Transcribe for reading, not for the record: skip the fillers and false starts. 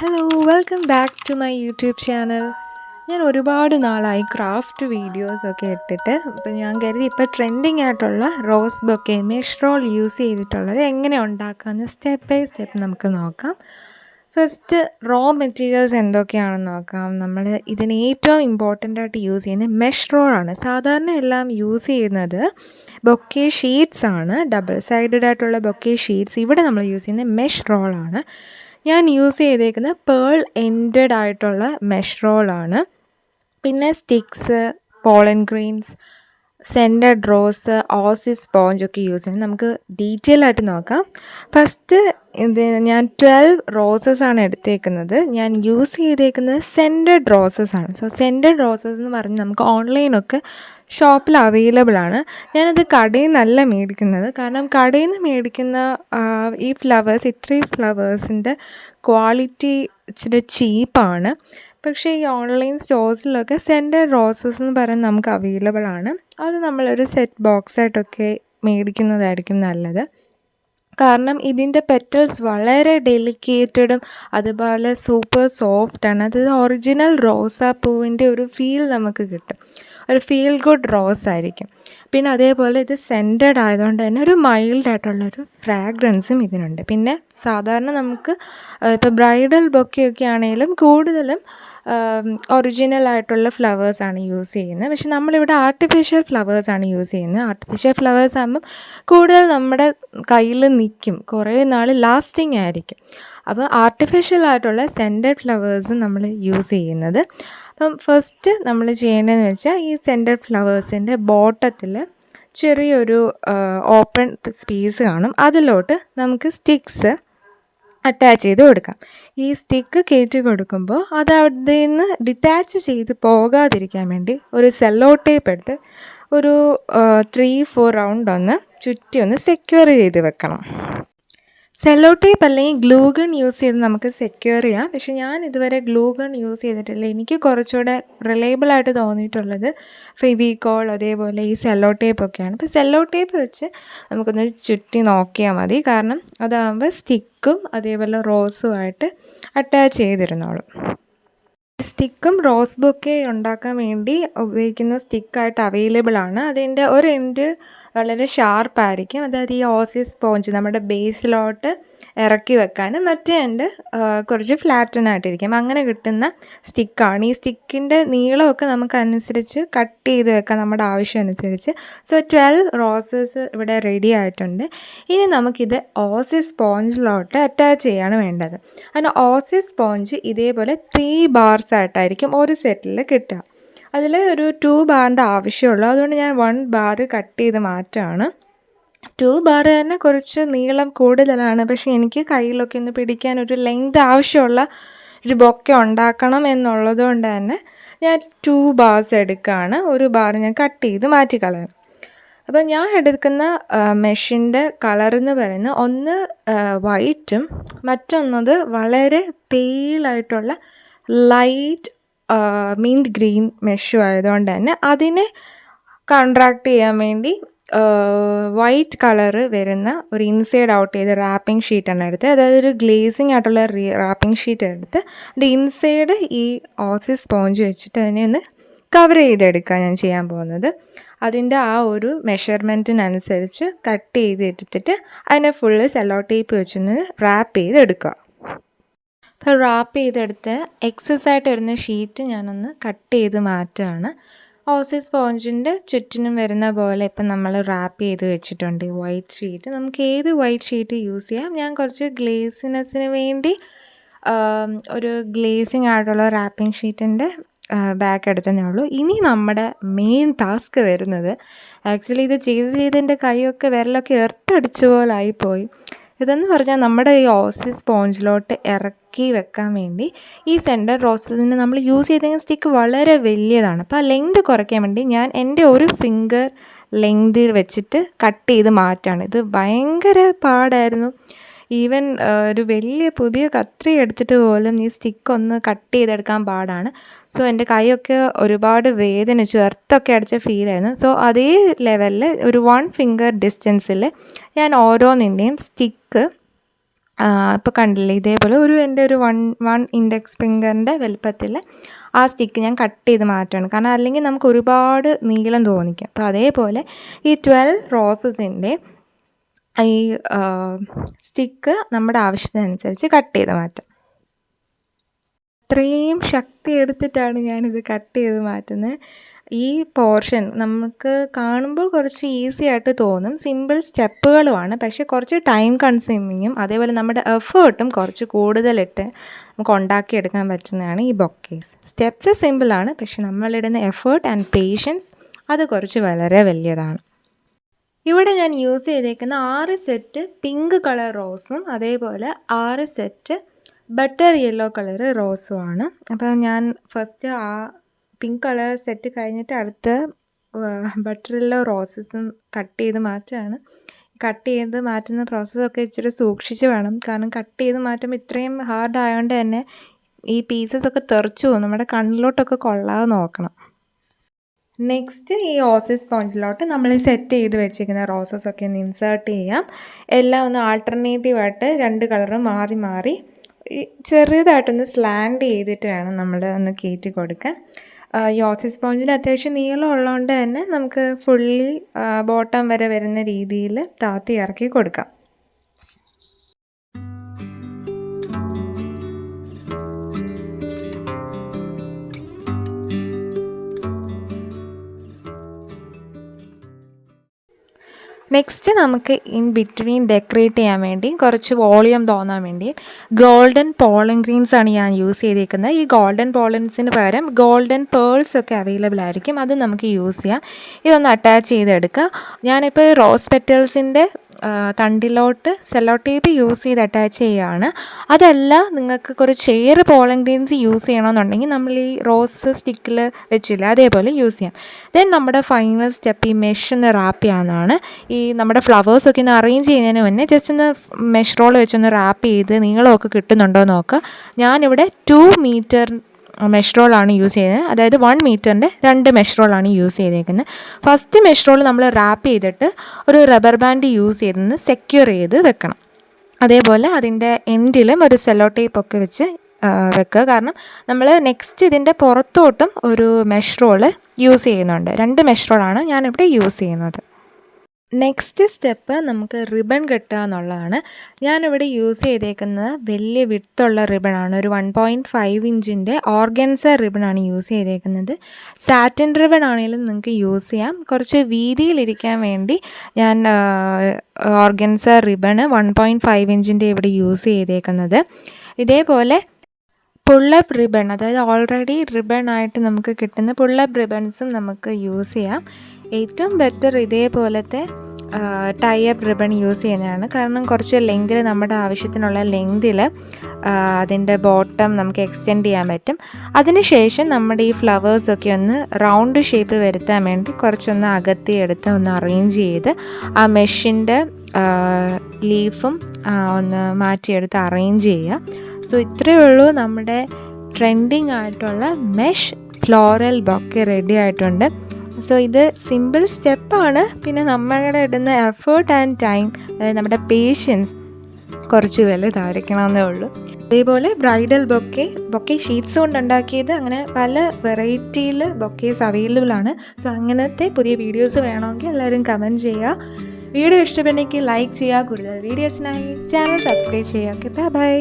Hello welcome back to my YouTube channel. ഞാൻ ഒരുപാട് നാളായി ക്രാഫ്റ്റ് വീഡിയോസൊക്കെ ഇട്ടിട്ട്. അപ്പോൾ ഞാൻ കരുതി ഇപ്പോൾ ട്രെൻഡിങ് ആയിട്ടുള്ള rose bouquet mesh roll use ചെയ്തിട്ടുള്ളത് എങ്ങനെ ഉണ്ടാക്കാമെന്ന് സ്റ്റെപ്പ് ബൈ സ്റ്റെപ്പ് നമുക്ക് നോക്കാം. ഫസ്റ്റ് റോ മെറ്റീരിയൽസ് എന്തൊക്കെയാണെന്ന് നോക്കാം. നമ്മൾ ഇതിന് ഏറ്റവും ഇമ്പോർട്ടൻ്റ് ആയിട്ട് യൂസ് ചെയ്യുന്നത് മെഷ് റോളാണ്. സാധാരണ എല്ലാം യൂസ് ചെയ്യുന്നത് ബൊക്കെ ഷീറ്റ്സ് ആണ്, ഡബിൾ സൈഡഡ് ആയിട്ടുള്ള ബൊക്കെ ഷീറ്റ്സ്. ഇവിടെ നമ്മൾ യൂസ് ചെയ്യുന്നത് മെഷ് റോളാണ്. ഞാൻ യൂസ് ചെയ്തേക്കുന്നത് പേൾ എൻഡഡ് ആയിട്ടുള്ള മെഷ് റോളാണ്. പിന്നെ sticks, pollen grains, scented rose, oasis സ്പോഞ്ചൊക്കെ യൂസ് ചെയ്യുന്നത്. നമുക്ക് ഡീറ്റെയിൽ ആയിട്ട് നോക്കാം. ഫസ്റ്റ് ഞാൻ 12 റോസസ് ആണ് എടുത്തേക്കുന്നത്. ഞാൻ യൂസ് ചെയ്തേക്കുന്നത് സെൻറ്റഡ് റോസസ് ആണ്. സോ സെൻറ്റഡ് റോസസ് എന്ന് പറഞ്ഞ് നമുക്ക് ഓൺലൈനൊക്കെ ഷോപ്പിൽ അവൈലബിൾ ആണ്. ഞാനത് കടയിൽ നിന്നല്ല മേടിക്കുന്നത്. കാരണം കടയിൽ നിന്ന് മേടിക്കുന്ന ഈ ഫ്ലവേഴ്സ്, ഇത്രയും ഫ്ലവേഴ്സിൻ്റെ ക്വാളിറ്റി ഇച്ചിരി ചീപ്പാണ്. പക്ഷേ ഈ ഓൺലൈൻ സ്റ്റോഴ്സിലൊക്കെ സെൻറ്റഡ് റോസസ് എന്ന് പറയുന്നത് നമുക്ക് അവൈലബിൾ ആണ്. അത് നമ്മളൊരു സെറ്റ് ബോക്സായിട്ടൊക്കെ മേടിക്കുന്നതായിരിക്കും നല്ലത്. കാരണം ഇതിൻ്റെ പെറ്റൽസ് വളരെ ഡെലിക്കേറ്റഡും അതുപോലെ സൂപ്പർ സോഫ്റ്റാണ്. അതായത് ഒറിജിനൽ റോസാപ്പൂവിൻ്റെ ഒരു ഫീൽ നമുക്ക് കിട്ടും. ഒരു ഫീൽ ഗുഡ് റോസ് ആയിരിക്കും. പിന്നെ അതേപോലെ ഇത് സെൻറ്റഡ് ആയതുകൊണ്ട് തന്നെ ഒരു മൈൽഡായിട്ടുള്ളൊരു ഫ്രാഗ്രൻസും ഇതിനുണ്ട്. പിന്നെ സാധാരണ നമുക്ക് ഇപ്പോൾ ബ്രൈഡൽ ബൊക്കെയൊക്കെ ആണെങ്കിലും കൂടുതലും ഒറിജിനലായിട്ടുള്ള ഫ്ലവേഴ്സാണ് യൂസ് ചെയ്യുന്നത്. പക്ഷെ നമ്മളിവിടെ ആർട്ടിഫിഷ്യൽ ഫ്ലവേഴ്സാണ് യൂസ് ചെയ്യുന്നത്. ആർട്ടിഫിഷ്യൽ ഫ്ലവേഴ്സ് ആകുമ്പം കൂടുതൽ നമ്മുടെ കയ്യിൽ നിൽക്കും, കുറേ നാൾ ലാസ്റ്റിംഗ് ആയിരിക്കും. അപ്പോൾ ആർട്ടിഫിഷ്യൽ ആയിട്ടുള്ള സെൻറ്റഡ് ഫ്ലവേഴ്സ് നമ്മൾ യൂസ് ചെയ്യുന്നത്. അപ്പം ഫസ്റ്റ് നമ്മൾ ചെയ്യേണ്ടതെന്ന് വെച്ചാൽ ഈ സെൻറ്റഡ് ഫ്ലവേഴ്സിൻ്റെ ബോട്ടത്തിൽ ചെറിയൊരു ഓപ്പൺ സ്പേസ് കാണും. അതിലോട്ട് നമുക്ക് സ്റ്റിക്സ് അറ്റാച്ച് ചെയ്ത് കൊടുക്കാം. ഈ സ്റ്റിക്ക് കയറ്റി കൊടുക്കുമ്പോൾ അത് അവിടെ നിന്ന് ഡിറ്റാച്ച് ചെയ്ത് പോകാതിരിക്കാൻ വേണ്ടി ഒരു സെല്ലോ ടേപ്പ് എടുത്ത് ഒരു 3-4 റൗണ്ട് ഒന്ന് ചുറ്റി ഒന്ന് സെക്യൂർ ചെയ്ത് വെക്കണം. സെല്ലോ ടേപ്പ് അല്ലെങ്കിൽ ഗ്ലൂ ഗൺ യൂസ് ചെയ്ത് നമുക്ക് സെക്യൂർ ചെയ്യാം. പക്ഷേ ഞാൻ ഇതുവരെ ഗ്ലൂ ഗൺ യൂസ് ചെയ്തിട്ടില്ല. എനിക്ക് കുറച്ചുകൂടെ റിലയബിളായിട്ട് തോന്നിയിട്ടുള്ളത് ഫെവിക്കോൾ, അതേപോലെ ഈ സെല്ലോ ടേപ്പൊക്കെയാണ്. അപ്പോൾ സെല്ലോ ടേപ്പ് വെച്ച് നമുക്കൊന്ന് ചുറ്റി നോക്കിയാൽ മതി. കാരണം അതാകുമ്പോൾ സ്റ്റിക്കും അതേപോലെ റോസുമായിട്ട് അറ്റാച്ച് ചെയ്തിരുന്നോളും. സ്റ്റിക്കും റോസ് ബൊക്കെ ഉണ്ടാക്കാൻ വേണ്ടി ഉപയോഗിക്കുന്ന സ്റ്റിക്കായിട്ട് അവൈലബിൾ ആണ്. അതിൻ്റെ ഒരു എൻഡ് വളരെ ഷാർപ്പായിരിക്കും. അതായത് ഈ ഓസിസ് സ്പോഞ്ച് നമ്മുടെ ബേസിലോട്ട് ഇറക്കി വെക്കാനും മറ്റേ എൻഡ് കുറച്ച് ഫ്ലാറ്റനായിട്ടിരിക്കും. അങ്ങനെ കിട്ടുന്ന സ്റ്റിക്കാണ്. ഈ സ്റ്റിക്കിൻ്റെ നീളമൊക്കെ നമുക്കനുസരിച്ച് കട്ട് ചെയ്ത് വെക്കാം നമ്മുടെ ആവശ്യം അനുസരിച്ച്. സോ 12 റോസസ് ഇവിടെ റെഡി ആയിട്ടുണ്ട്. ഇനി നമുക്കിത് ഓസിസ് സ്പോഞ്ചിലോട്ട് അറ്റാച്ച് ചെയ്യാണ് വേണ്ടത്. അതിന് ഓസിസ് സ്പോഞ്ച് ഇതേപോലെ 3 ബാർസ് ആയിട്ടായിരിക്കും ഒരു സെറ്റിൽ കിട്ടുക. അതിൽ ഒരു 2 ബാറിൻ്റെ ആവശ്യമുള്ളൂ. അതുകൊണ്ട് ഞാൻ 1 ബാർ കട്ട് ചെയ്ത് മാറ്റുകയാണ്. 2 ബാർ തന്നെ കുറച്ച് നീളം കൂടുതലാണ്. പക്ഷേ എനിക്ക് കയ്യിലൊക്കെ ഒന്ന് പിടിക്കാൻ ഒരു ലെങ്ത് ആവശ്യമുള്ള ഒരു ബൊക്കെ ഉണ്ടാക്കണം എന്നുള്ളത് കൊണ്ട് തന്നെ ഞാൻ 2 ബാർസ് എടുക്കുകയാണ്. 1 ബാർ ഞാൻ കട്ട് ചെയ്ത് മാറ്റിക്കളയണം. അപ്പോൾ ഞാൻ എടുക്കുന്ന മെഷിൻ്റെ കളറെന്ന് പറയുന്നത് ഒന്ന് വൈറ്റും മറ്റൊന്നത് വളരെ പെയിലായിട്ടുള്ള ലൈറ്റ് മിൻറ്റ് ഗ്രീൻ മെഷും ആയതുകൊണ്ട് തന്നെ അതിനെ കോൺട്രാക്ട് ചെയ്യാൻ വേണ്ടി വൈറ്റ് കളറ് വരുന്ന ഒരു ഇൻസൈഡ് ഔട്ട് ചെയ്ത് റാപ്പിംഗ് ഷീറ്റാണ് എടുത്തത്. അതായത് ഒരു ഗ്ലേസിങ് ആയിട്ടുള്ള റാപ്പിംഗ് ഷീറ്റ് എടുത്ത് അതിൻ്റെ ഇൻസൈഡ് ഈ ഓസിസ് സ്പോഞ്ച് വെച്ചിട്ട് അതിനെ ഒന്ന് കവർ ചെയ്തെടുക്കുക ഞാൻ ചെയ്യാൻ പോകുന്നത്. അതിൻ്റെ ആ ഒരു മെഷർമെൻറ്റിനനുസരിച്ച് കട്ട് ചെയ്തെടുത്തിട്ട് അതിനെ ഫുള്ള് സെല്ലോ ടേപ്പ് വെച്ചൊന്ന് റാപ്പ് ചെയ്തെടുക്കുക. അപ്പോൾ റാപ്പ് ചെയ്തെടുത്ത് എക്സസ് ആയിട്ട് വരുന്ന ഷീറ്റ് ഞാനൊന്ന് കട്ട് ചെയ്ത് മാറ്റുകയാണ്. ഓസിസ് സ്പോഞ്ചിൻ്റെ ചുറ്റിനും വരുന്ന പോലെ ഇപ്പം നമ്മൾ റാപ്പ് ചെയ്ത് വെച്ചിട്ടുണ്ട് വൈറ്റ് ഷീറ്റ്. നമുക്ക് ഏത് വൈറ്റ് ഷീറ്റ് യൂസ് ചെയ്യാം. ഞാൻ കുറച്ച് ഗ്ലേസിനെസ്സിന് വേണ്ടി ഒരു ഗ്ലേസിങ് ആയിട്ടുള്ള റാപ്പിംഗ് ഷീറ്റിൻ്റെ ബാക്ക് എടുത്തതേ ഉള്ളൂ. ഇനി നമ്മുടെ മെയിൻ ടാസ്ക് വരുന്നത്, ആക്ച്വലി ഇത് ചെയ്ത് എൻ്റെ കൈയൊക്കെ വിരലൊക്കെ എർത്തടിച്ച പോലെ ആയിപ്പോയി. ഇതെന്ന് പറഞ്ഞാൽ നമ്മുടെ ഈ ഓസിസ് സ്പോഞ്ചിലോട്ട് ഇറക്കി വെക്കാൻ വേണ്ടി ഈ സെൻറ്റഡ് റോസസിന് നമ്മൾ യൂസ് ചെയ്ത സ്റ്റിക്ക് വളരെ വലിയതാണ്. അപ്പോൾ ആ ലെങ്ത് കുറയ്ക്കാൻ വേണ്ടി ഞാൻ എൻ്റെ ഒരു ഫിംഗർ ലെങ്തിൽ വെച്ചിട്ട് കട്ട് ചെയ്ത് മാറ്റാണ്. ഇത് ഭയങ്കര പാടായിരുന്നു. ഈവൻ ഒരു വലിയ പുതിയ കത്രി എടുത്തിട്ട് പോലും ഈ സ്റ്റിക്കൊന്ന് കട്ട് ചെയ്തെടുക്കാൻ പാടാണ്. സോ എൻ്റെ കൈയൊക്കെ ഒരുപാട് വേദനിച്ചു, എർത്തൊക്കെ അടിച്ച ഫീലായിരുന്നു. സോ അതേ ലെവലിൽ ഒരു 1 ഫിംഗർ ഡിസ്റ്റൻസിൽ ഞാൻ ഓരോന്നിൻ്റെയും സ്റ്റിക്ക് ഇപ്പോൾ കണ്ടില്ലേ, ഇതേപോലെ എൻ്റെ ഒരു വൺ ഇൻഡെക്സ് ഫിംഗറിൻ്റെ വലുപ്പത്തിൽ ആ സ്റ്റിക്ക് ഞാൻ കട്ട് ചെയ്ത് മാറ്റുകയാണ്. കാരണം അല്ലെങ്കിൽ നമുക്ക് ഒരുപാട് നീളം തോന്നിക്കും. അപ്പോൾ അതേപോലെ ഈ 12 റോസസിൻ്റെ ഈ സ്റ്റിക്ക് നമ്മുടെ ആവശ്യത്തിനനുസരിച്ച് കട്ട് ചെയ്ത് മാറ്റാം. അത്രയും ശക്തി എടുത്തിട്ടാണ് ഞാനിത് കട്ട് ചെയ്ത് മാറ്റുന്നത്. ഈ പോർഷൻ നമുക്ക് കാണുമ്പോൾ കുറച്ച് ഈസി ആയിട്ട് തോന്നും, സിമ്പിൾ സ്റ്റെപ്പുകളുമാണ്, പക്ഷേ കുറച്ച് ടൈം കൺസ്യൂമിങ്ങും അതേപോലെ നമ്മുടെ എഫേർട്ടും കുറച്ച് കൂടുതലിട്ട് നമുക്ക് ഉണ്ടാക്കിയെടുക്കാൻ പറ്റുന്നതാണ് ഈ ബൊക്കേസ്. സ്റ്റെപ്സ് സിമ്പിളാണ്, പക്ഷെ നമ്മളിടുന്ന എഫേർട്ട് ആൻഡ് പേഷ്യൻസ് അത് കുറച്ച് വളരെ വലിയതാണ്. ഇവിടെ ഞാൻ യൂസ് ചെയ്തേക്കുന്ന 6 സെറ്റ് പിങ്ക് കളർ റോസും അതേപോലെ 6 സെറ്റ് ബട്ടർ യെല്ലോ കളർ റോസുമാണ്. അപ്പോൾ ഞാൻ ഫസ്റ്റ് ആ പിങ്ക് കളർ സെറ്റ് കഴിഞ്ഞിട്ട് അടുത്ത ബട്ടർ യെല്ലോ റോസസും കട്ട് ചെയ്ത് മാറ്റുകയാണ്. കട്ട് ചെയ്ത് മാറ്റുന്ന പ്രോസസ്സൊക്കെ ഇച്ചിരി സൂക്ഷിച്ച് വേണം, കാരണം കട്ട് ചെയ്ത് മാറ്റുമ്പോൾ ഇത്രയും ഹാർഡ് ആയതുകൊണ്ട് തന്നെ ഈ പീസസൊക്കെ തെറിച്ചു പോകും, നമ്മുടെ കണ്ണിലോട്ടൊക്കെ കൊള്ളാതെ നോക്കണം. നെക്സ്റ്റ് ഈ ഓസി സ്പോഞ്ചിലോട്ട് നമ്മൾ സെറ്റ് ചെയ്ത് വെച്ചിരിക്കുന്ന റോസസൊക്കെ ഒന്ന് ഇൻസേർട്ട് ചെയ്യാം. എല്ലാം ഒന്ന് ആൾട്ടർനേറ്റീവായിട്ട് 2 കളറും മാറി മാറി ചെറുതായിട്ടൊന്ന് സ്ലാൻഡ് ചെയ്തിട്ട് വേണം നമ്മൾ ഒന്ന് കയറ്റി കൊടുക്കാൻ. ഈ ഓസി സ്പോഞ്ചിൽ അത്യാവശ്യം നീളം ഉള്ളതുകൊണ്ട് തന്നെ നമുക്ക് ഫുള്ളി ബോട്ടം വരെ വരുന്ന രീതിയിൽ താത്തി ഇറക്കി കൊടുക്കാം. നെക്സ്റ്റ് നമുക്ക് ഇൻ ബിറ്റ്വീൻ ഡെക്കറേറ്റ് ചെയ്യാൻ വേണ്ടി കുറച്ച് വോളിയം തോന്നാൻ വേണ്ടി ഗോൾഡൻ പോളൻ ഗ്രീൻസ് ആണ് ഞാൻ യൂസ് ചെയ്തേക്കുന്നത്. ഈ ഗോൾഡൻ പോളൻസിന് പകരം ഗോൾഡൻ പേൾസ് ഒക്കെ അവൈലബിൾ ആയിരിക്കും, അത് നമുക്ക് യൂസ് ചെയ്യാം. ഇതൊന്ന് അറ്റാച്ച് ചെയ്തെടുക്കുക. ഞാനിപ്പോൾ റോസ് പെറ്റൽസിൻ്റെ തണ്ടിലോട്ട് സെല്ലോ ടേപ്പ് യൂസ് ചെയ്ത് അറ്റാച്ച് ചെയ്യുകയാണ്. അതല്ല നിങ്ങൾക്ക് കുറച്ച് ഏറെ പോളൻ ഗ്രീൻസ് യൂസ് ചെയ്യണമെന്നുണ്ടെങ്കിൽ നമ്മൾ ഈ റോസ് സ്റ്റിക്കിൽ വെച്ചില്ല അതേപോലെ യൂസ് ചെയ്യാം. ദെൻ നമ്മുടെ ഫൈനൽ സ്റ്റെപ്പ് ഈ മെഷ് ഒന്ന് റാപ്പ് ചെയ്യാവുന്നതാണ്. ഈ നമ്മുടെ ഫ്ലവേഴ്സൊക്കെ ഒന്ന് അറേഞ്ച് ചെയ്യുന്നതിന് മുന്നേ ജസ്റ്റ് ഒന്ന് മെഷ് റോൾ വെച്ചൊന്ന് റാപ്പ് ചെയ്ത് നീളമൊക്കെ കിട്ടുന്നുണ്ടോ എന്ന് നോക്കുക. ഞാനിവിടെ 2 മീറ്റർ മെഷ് റോളാണ് യൂസ് ചെയ്യുന്നത്, അതായത് 1 മീറ്ററിൻ്റെ 2 മെഷ് റോളാണ് യൂസ് ചെയ്തേക്കുന്നത്. ഫസ്റ്റ് മെഷ് റോൾ നമ്മൾ റാപ്പ് ചെയ്തിട്ട് ഒരു റബ്ബർ ബാൻഡ് യൂസ് ചെയ്തൊന്ന് സെക്യൂർ ചെയ്ത് വെക്കണം. അതേപോലെ അതിൻ്റെ എൻഡിലും ഒരു സെല്ലോ ടേപ്പൊക്കെ വെച്ച് വെക്കുക, കാരണം നമ്മൾ നെക്സ്റ്റ് ഇതിൻ്റെ പുറത്തോട്ടും ഒരു മെഷ് റോള് യൂസ് ചെയ്യുന്നുണ്ട്. 2 മെഷ് റോളാണ് ഞാനിവിടെ യൂസ് ചെയ്യുന്നത്. നെക്സ്റ്റ് സ്റ്റെപ്പ് നമുക്ക് റിബൺ കെട്ടുക എന്നുള്ളതാണ്. ഞാനിവിടെ യൂസ് ചെയ്തേക്കുന്നത് വലിയ വിഡ്ത്തുള്ള റിബണാണ്. ഒരു 1.5 ഇഞ്ചിൻ്റെ ഓർഗൻസ റിബണാണ് യൂസ് ചെയ്തേക്കുന്നത്. സാറ്റിൻ റിബൺ ആണെങ്കിലും നിങ്ങൾക്ക് യൂസ് ചെയ്യാം. കുറച്ച് വീതിയിലിരിക്കാൻ വേണ്ടി ഞാൻ ഓർഗൻസ റിബണ് 1.5 ഇഞ്ചിൻ്റെ ഇവിടെ യൂസ് ചെയ്തേക്കുന്നത്. ഇതേപോലെ പുള്ളപ്പ് റിബൺ, അതായത് ഓൾറെഡി റിബൺ ആയിട്ട് നമുക്ക് കിട്ടുന്ന പുള്ളപ്പ് റിബൺസും നമുക്ക് യൂസ് ചെയ്യാം. ഏറ്റവും ബെറ്റർ ഇതേപോലത്തെ ടൈപ്പ് റിബൺ യൂസ് ചെയ്യുന്നതാണ്, കാരണം കുറച്ച് ലെങ്തിൽ നമ്മുടെ ആവശ്യത്തിനുള്ള ലെങ്തിൽ അതിൻ്റെ ബോട്ടം നമുക്ക് എക്സ്റ്റെൻഡ് ചെയ്യാൻ പറ്റും. അതിനുശേഷം നമ്മുടെ ഈ ഫ്ലവേഴ്സൊക്കെ ഒന്ന് റൗണ്ട് ഷേപ്പ് വരുത്താൻ വേണ്ടി കുറച്ചൊന്ന് അകത്തി എടുത്ത് ഒന്ന് അറേഞ്ച് ചെയ്ത് ആ മെഷിൻ്റെ ലീഫും ഒന്ന് മാറ്റിയെടുത്ത് അറേഞ്ച് ചെയ്യുക. സോ ഇത്രയേ ഉള്ളൂ, നമ്മുടെ ട്രെൻഡിങ് ആയിട്ടുള്ള മെഷ് ഫ്ലോറൽ ബൊക്കെ റെഡി ആയിട്ടുണ്ട്. സോ ഇത് സിമ്പിൾ സ്റ്റെപ്പാണ്, പിന്നെ നമ്മളുടെ ഇടുന്ന എഫേർട്ട് ആൻഡ് ടൈം, അതായത് നമ്മുടെ പേഷ്യൻസ് കുറച്ച് വലുതായിരിക്കണമെന്നേ ഉള്ളൂ. അതേപോലെ ബ്രൈഡൽ ബൊക്കെ ഷീറ്റ്സ് കൊണ്ടുണ്ടാക്കിയത്, അങ്ങനെ പല വെറൈറ്റിയിൽ ബൊക്കേസ് അവൈലബിൾ ആണ്. സോ അങ്ങനത്തെ പുതിയ വീഡിയോസ് വേണമെങ്കിൽ എല്ലാവരും കമൻറ്റ് ചെയ്യുക. വീഡിയോ ഇഷ്ടപ്പെട്ടെങ്കിൽ ലൈക്ക് ചെയ്യുക. കൂടുതൽ വീഡിയോസിനായി ചാനൽ സബ്സ്ക്രൈബ് ചെയ്യുക. Okay, by.